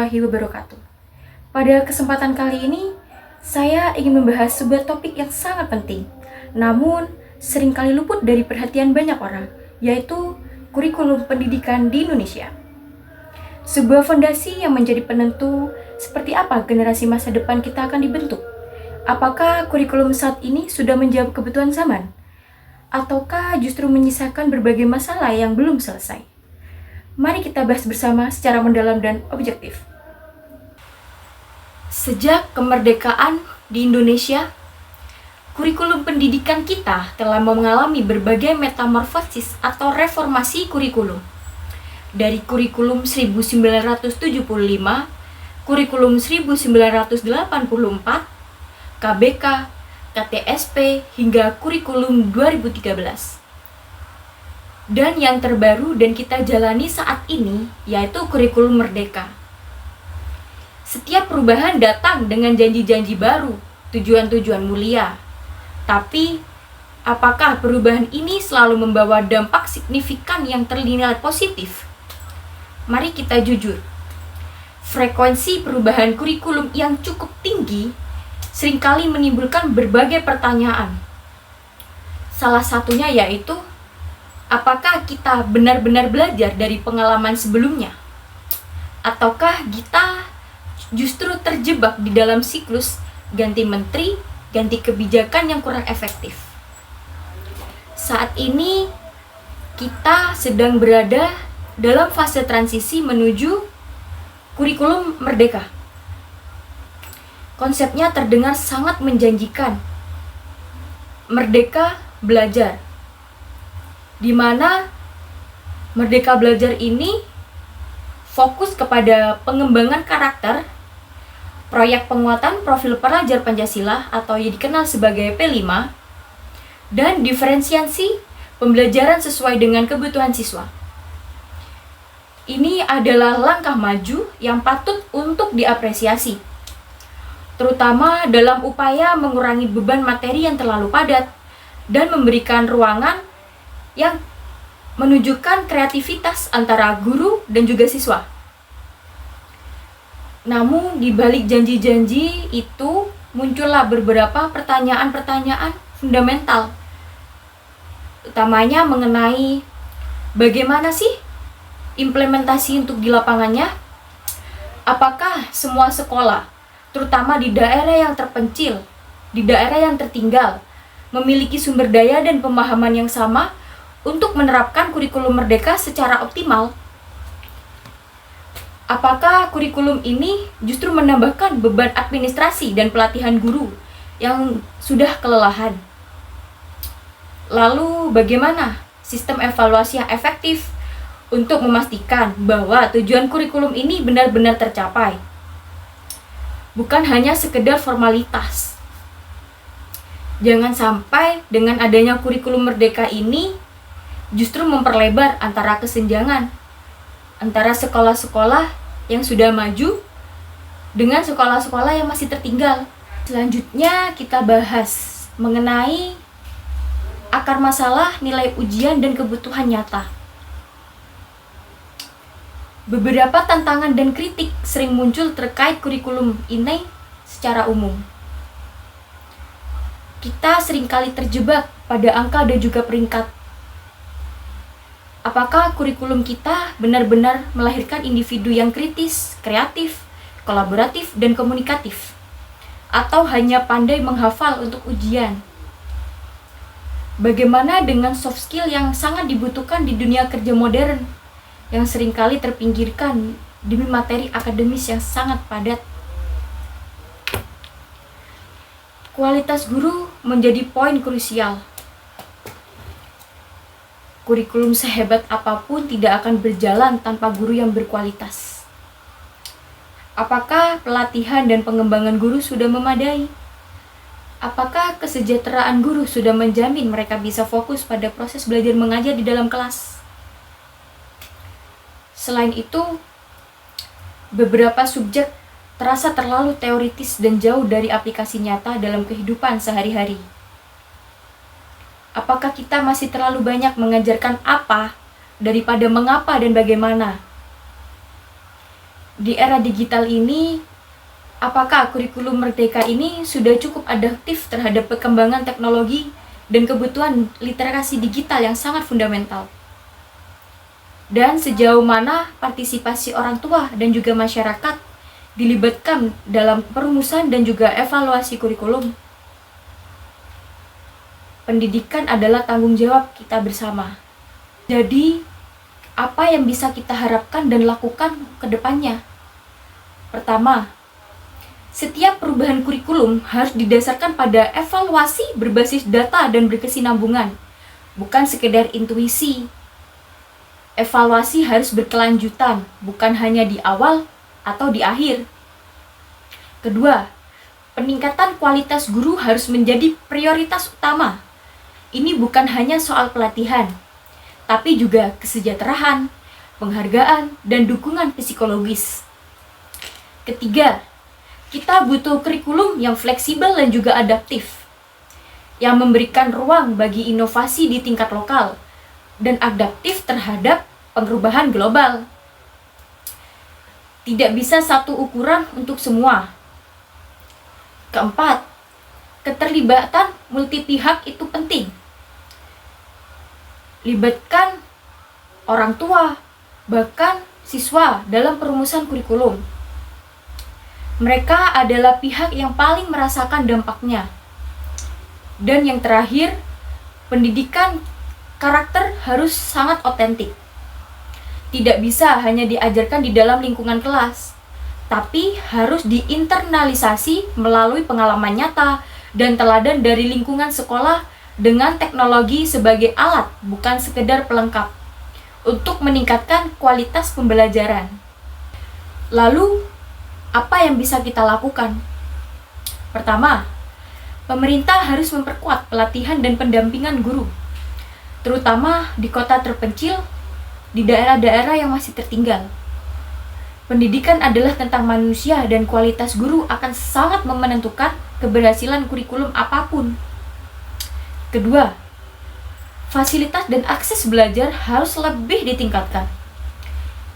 warahmatullahi wabarakatuh. Pada kesempatan kali ini, saya ingin membahas sebuah topik yang sangat penting, namun seringkali luput dari perhatian banyak orang, yaitu kurikulum pendidikan di Indonesia. Sebuah fondasi yang menjadi penentu seperti apa generasi masa depan kita akan dibentuk. Apakah kurikulum saat ini sudah menjawab kebutuhan zaman? Ataukah justru menyisakan berbagai masalah yang belum selesai? Mari kita bahas bersama secara mendalam dan objektif. Sejak kemerdekaan di Indonesia, kurikulum pendidikan kita telah mengalami berbagai metamorfosis atau reformasi kurikulum. Dari kurikulum 1975, kurikulum 1984, KBK, KTSP, hingga kurikulum 2013. Dan yang terbaru dan kita jalani saat ini yaitu kurikulum merdeka. Setiap perubahan datang dengan janji-janji baru, tujuan-tujuan mulia. Tapi, apakah perubahan ini selalu membawa dampak signifikan yang ternilai positif? Mari kita jujur. Frekuensi perubahan kurikulum yang cukup tinggi seringkali menimbulkan berbagai pertanyaan. Salah satunya yaitu, apakah kita benar-benar belajar dari pengalaman sebelumnya? Ataukah kita justru terjebak di dalam siklus ganti menteri, ganti kebijakan yang kurang efektif? Saat ini kita sedang berada dalam fase transisi menuju kurikulum merdeka. Konsepnya terdengar sangat menjanjikan. Merdeka belajar. Di mana Merdeka Belajar ini fokus kepada pengembangan karakter, proyek penguatan profil pelajar Pancasila atau yang dikenal sebagai P5, dan diferensiasi pembelajaran sesuai dengan kebutuhan siswa. Ini adalah langkah maju yang patut untuk diapresiasi, terutama dalam upaya mengurangi beban materi yang terlalu padat dan memberikan ruangan yang menunjukkan kreativitas antara guru dan juga siswa. Namun di balik janji-janji itu muncullah beberapa pertanyaan-pertanyaan fundamental, utamanya mengenai bagaimana sih implementasi untuk di lapangannya? Apakah semua sekolah, terutama di daerah yang terpencil, di daerah yang tertinggal, memiliki sumber daya dan pemahaman yang sama untuk menerapkan kurikulum merdeka secara optimal? Apakah kurikulum ini justru menambahkan beban administrasi dan pelatihan guru yang sudah kelelahan? Lalu bagaimana sistem evaluasi yang efektif untuk memastikan bahwa tujuan kurikulum ini benar-benar tercapai? Bukan hanya sekedar formalitas. Jangan sampai dengan adanya kurikulum merdeka ini justru memperlebar antara kesenjangan antara sekolah-sekolah yang sudah maju dengan sekolah-sekolah yang masih tertinggal. Selanjutnya kita bahas mengenai akar masalah, nilai ujian, dan kebutuhan nyata. Beberapa tantangan dan kritik sering muncul terkait kurikulum ini secara umum. Kita seringkali terjebak pada angka dan juga peringkat. Apakah kurikulum kita benar-benar melahirkan individu yang kritis, kreatif, kolaboratif, dan komunikatif? Atau hanya pandai menghafal untuk ujian? Bagaimana dengan soft skill yang sangat dibutuhkan di dunia kerja modern, yang seringkali terpinggirkan demi materi akademis yang sangat padat? Kualitas guru menjadi poin krusial. Kurikulum sehebat apapun tidak akan berjalan tanpa guru yang berkualitas. Apakah pelatihan dan pengembangan guru sudah memadai? Apakah kesejahteraan guru sudah menjamin mereka bisa fokus pada proses belajar mengajar di dalam kelas? Selain itu, beberapa subjek terasa terlalu teoritis dan jauh dari aplikasi nyata dalam kehidupan sehari-hari. Apakah kita masih terlalu banyak mengajarkan apa daripada mengapa dan bagaimana? Di era digital ini, apakah kurikulum Merdeka ini sudah cukup adaptif terhadap perkembangan teknologi dan kebutuhan literasi digital yang sangat fundamental? Dan sejauh mana partisipasi orang tua dan juga masyarakat dilibatkan dalam perumusan dan juga evaluasi kurikulum? Pendidikan adalah tanggung jawab kita bersama. Jadi, apa yang bisa kita harapkan dan lakukan ke depannya? Pertama, setiap perubahan kurikulum harus didasarkan pada evaluasi berbasis data dan berkesinambungan, bukan sekedar intuisi. Evaluasi harus berkelanjutan, bukan hanya di awal atau di akhir. Kedua, peningkatan kualitas guru harus menjadi prioritas utama. Ini bukan hanya soal pelatihan, tapi juga kesejahteraan, penghargaan, dan dukungan psikologis. Ketiga, kita butuh kurikulum yang fleksibel dan juga adaptif, yang memberikan ruang bagi inovasi di tingkat lokal, dan adaptif terhadap perubahan global. Tidak bisa satu ukuran untuk semua. Keempat, keterlibatan multi pihak itu penting. Libatkan orang tua, bahkan siswa dalam perumusan kurikulum. Mereka adalah pihak yang paling merasakan dampaknya. Dan yang terakhir, pendidikan karakter harus sangat otentik. Tidak bisa hanya diajarkan di dalam lingkungan kelas, tapi harus diinternalisasi melalui pengalaman nyata dan teladan dari lingkungan sekolah dengan teknologi sebagai alat, bukan sekedar pelengkap, untuk meningkatkan kualitas pembelajaran. Lalu, apa yang bisa kita lakukan? Pertama, pemerintah harus memperkuat pelatihan dan pendampingan guru, terutama di kota terpencil, di daerah-daerah yang masih tertinggal. Pendidikan adalah tentang manusia dan kualitas guru akan sangat menentukan keberhasilan kurikulum apapun. Kedua, fasilitas dan akses belajar harus lebih ditingkatkan.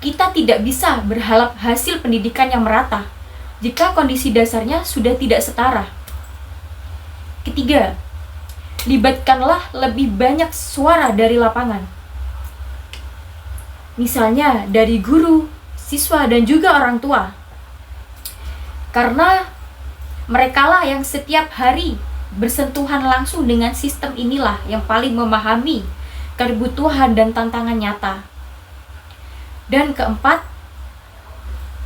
Kita tidak bisa berharap hasil pendidikan yang merata jika kondisi dasarnya sudah tidak setara. Ketiga, libatkanlah lebih banyak suara dari lapangan. Misalnya dari guru, siswa, dan juga orang tua. Karena merekalah yang setiap hari bersentuhan langsung dengan sistem inilah yang paling memahami kebutuhan dan tantangan nyata. Dan keempat,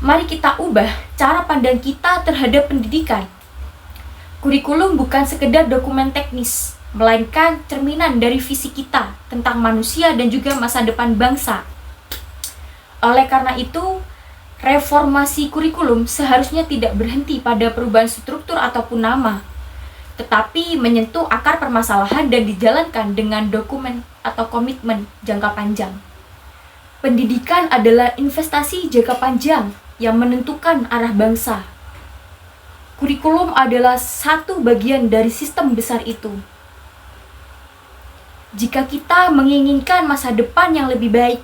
mari kita ubah cara pandang kita terhadap pendidikan. Kurikulum bukan sekedar dokumen teknis, melainkan cerminan dari visi kita tentang manusia dan juga masa depan bangsa. Oleh karena itu, reformasi kurikulum seharusnya tidak berhenti pada perubahan struktur ataupun nama, tetapi menyentuh akar permasalahan dan dijalankan dengan dokumen atau komitmen jangka panjang. Pendidikan adalah investasi jangka panjang yang menentukan arah bangsa. Kurikulum adalah satu bagian dari sistem besar itu. Jika kita menginginkan masa depan yang lebih baik,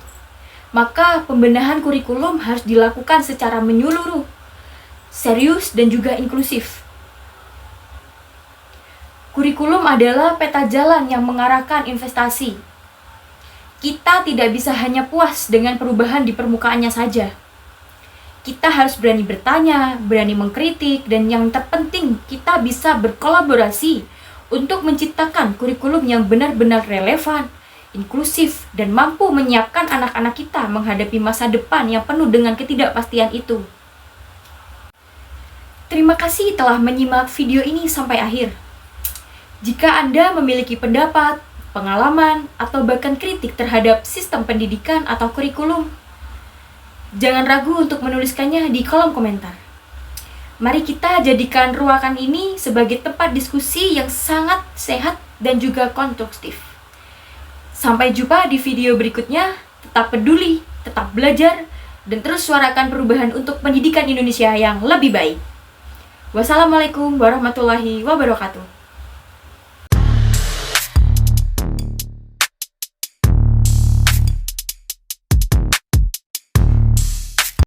maka pembenahan kurikulum harus dilakukan secara menyeluruh, serius, dan juga inklusif. Kurikulum adalah peta jalan yang mengarahkan investasi. Kita tidak bisa hanya puas dengan perubahan di permukaannya saja. Kita harus berani bertanya, berani mengkritik, dan yang terpenting kita bisa berkolaborasi untuk menciptakan kurikulum yang benar-benar relevan, inklusif, dan mampu menyiapkan anak-anak kita menghadapi masa depan yang penuh dengan ketidakpastian itu. Terima kasih telah menyimak video ini sampai akhir. Jika Anda memiliki pendapat, pengalaman, atau bahkan kritik terhadap sistem pendidikan atau kurikulum, jangan ragu untuk menuliskannya di kolom komentar. Mari kita jadikan ruangan ini sebagai tempat diskusi yang sangat sehat dan juga konstruktif. Sampai jumpa di video berikutnya. Tetap peduli, tetap belajar, dan terus suarakan perubahan untuk pendidikan Indonesia yang lebih baik. Wassalamualaikum warahmatullahi wabarakatuh.